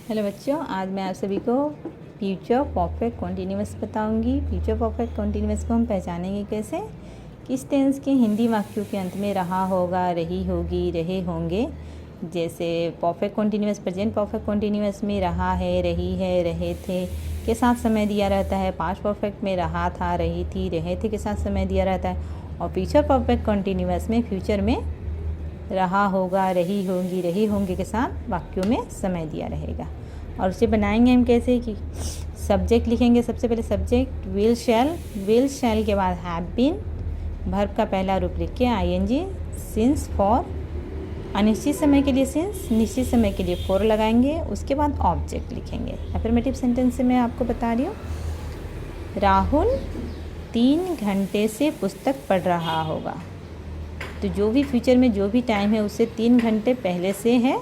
Hello बच्चों, आज मैं आप सभी को फ्यूचर परफेक्ट कॉन्टिन्यूअस बताऊंगी। फ्यूचर परफेक्ट कॉन्टिन्यूअस को हम पहचानेंगे कैसे। किस टेंस के हिंदी वाक्यों के अंत में रहा होगा, रही होगी, रहे होंगे। जैसे perfect continuous, present perfect continuous में रहा है, रही है, रहे थे के साथ समय दिया रहता है। पास्ट परफेक्ट में रहा था, रही थी, रहे थे के साथ समय दिया रहता है। और फ्यूचर परफेक्ट कॉन्टिन्यूअस में फ्यूचर में रहा होगा, रही होंगी, रहे होंगे के साथ वाक्यों में समय दिया रहेगा। और उसे बनाएंगे हम कैसे कि सब्जेक्ट लिखेंगे। सबसे पहले सब्जेक्ट विल शैल के बाद हैव बीन, वर्ब का पहला रूप लिख के आईएनजी, सिंस फॉर, अनिश्चित समय के लिए सिंस, निश्चित समय के लिए फॉर लगाएंगे। उसके बाद ऑब्जेक्ट लिखेंगे। अफर्मेटिव सेंटेंस से मैं आपको बता रही हूँ। राहुल 3 घंटे से पुस्तक पढ़ रहा होगा। तो जो भी फ्यूचर में जो भी टाइम है उससे 3 घंटे पहले से है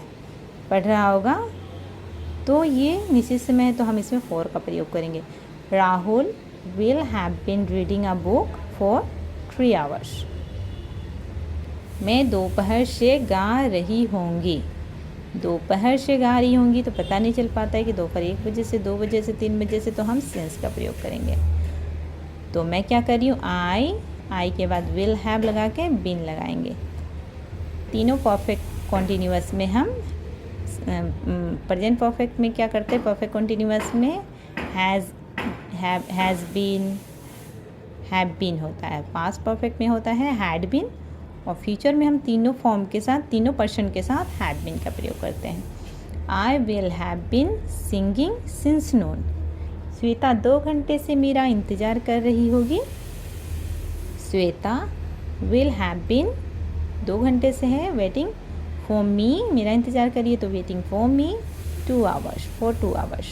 पढ़ रहा होगा, तो ये निश्चित समय है, तो हम इसमें फॉर का प्रयोग करेंगे। Rahul will have been reading a book for 3 hours। मैं दोपहर से गा रही होंगी। दोपहर से गा रही होंगी तो पता नहीं चल पाता है कि दोपहर 1 बजे से, 2 बजे से, 3 बजे से, तो हम सिंस का प्रयोग करेंगे। तो मैं क्या कर रही हूँ, आई के बाद विल हैव लगा के बीन लगाएंगे। तीनों परफेक्ट कॉन्टिन्यूअस में हम प्रेजेंट परफेक्ट में क्या करते हैं, परफेक्ट कॉन्टिन्यूअस में हैज़ बीन, हैव बीन होता है। पास्ट परफेक्ट में होता है हैड बीन। और फ्यूचर में हम तीनों फॉर्म के साथ, तीनों पर्सन के साथ हैड बीन का प्रयोग करते हैं। I will have been singing since noon. Shweta 2 घंटे से मेरा इंतज़ार कर रही होगी। श्वेता विल हैव बीन 2 घंटे से है वेटिंग फॉर मी, मेरा इंतज़ार करिए तो waiting for me 2 hours, for 2 hours।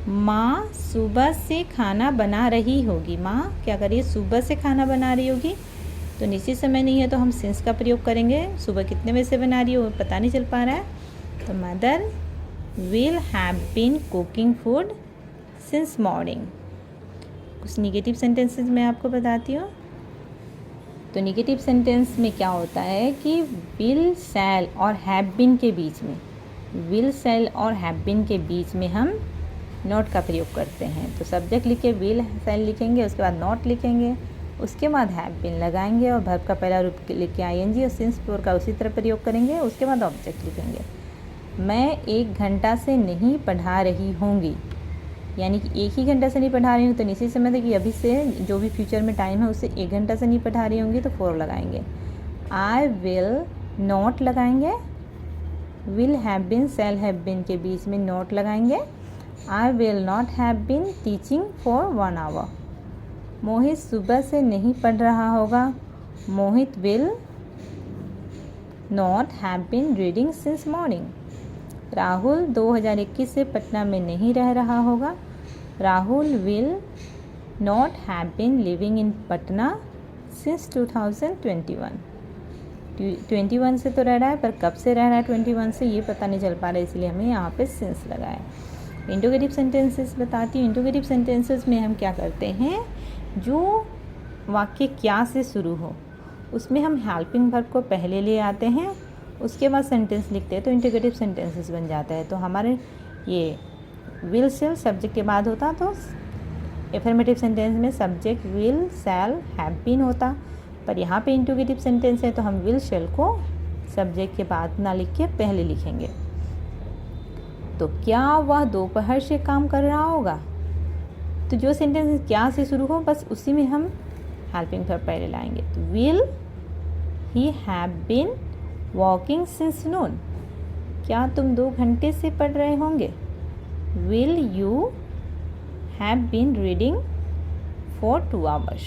माँ सुबह से खाना बना रही होगी। माँ क्या करिए, सुबह से खाना बना रही होगी। तो निश्चित समय नहीं है तो हम सिंस का प्रयोग करेंगे। सुबह कितने बजे से बना रही हो पता नहीं चल पा रहा है। तो mother will have been cooking food since morning. कुछ निगेटिव सेंटेंसेस मैं आपको बताती हूँ। तो निगेटिव सेंटेंस में क्या होता है कि विल, शैल और हैव बीन के बीच में, विल, शैल और हैव बीन के बीच में हम नॉट का प्रयोग करते हैं। तो सब्जेक्ट लिख के विल, शैल लिखेंगे, उसके बाद नॉट लिखेंगे, उसके बाद हैव बीन लगाएंगे और वर्ब का पहला रूप लिख के आईएनजी और सिंस फॉर का उसी तरह प्रयोग करेंगे। उसके बाद ऑब्जेक्ट लिखेंगे। मैं 1 घंटा से नहीं पढ़ा रही होंगी, यानी कि 1 ही घंटा से नहीं पढ़ा रही हूँ तो निश्चित समय था कि अभी से जो भी फ्यूचर में टाइम है उससे 1 घंटा से नहीं पढ़ा रही होंगी तो फॉर लगाएंगे। आई विल नॉट लगाएंगे, will have been, shall have been के बीच में नॉट लगाएंगे। I will not have been teaching for 1 hour। Mohit सुबह से नहीं पढ़ रहा होगा। Mohit will not have been reading since morning. Rahul 2021 से पटना में नहीं रह रहा होगा। Rahul will not have been living in Patna since 2021। 21 से तो रह रहा है, पर कब से रह रहा है 21 से ये पता नहीं चल पा रहा है, इसलिए हमें यहाँ पे सिंस लगाया। इंटरोगेटिव सेंटेंसेस बताती हूँ। इंटरोगेटिव सेंटेंसेस में हम क्या करते हैं, जो वाक्य क्या से शुरू हो उसमें हम हेल्पिंग वर्ब को पहले ले आते हैं, उसके बाद सेंटेंस लिखते हैं तो इंटरोगेटिव सेंटेंसेस बन जाता है। तो हमारे ये विल, शैल सब्जेक्ट के बाद होता तो एफर्मेटिव सेंटेंस में subject will, shall, have been होता, पर यहाँ पे इंटरोगेटिव सेंटेंस है तो हम विल, शैल को सब्जेक्ट के बाद ना लिख के पहले लिखेंगे। तो क्या वह दोपहर से काम कर रहा होगा। तो जो सेंटेंस क्या से शुरू हो बस उसी में हम हेल्पिंग वर्ब पहले लाएंगे। तो will he have been walking since noon. क्या तुम 2 घंटे से पढ़ रहे होंगे। Will you have been reading for 2 hours।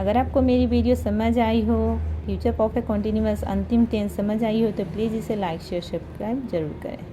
अगर आपको मेरी वीडियो समझ आई हो, फ्यूचर परफेक्ट कॉन्टिन्यूअस अंतिम टेंस समझ आई हो तो प्लीज़ इसे लाइक, शेयर, सब्सक्राइब जरूर करें।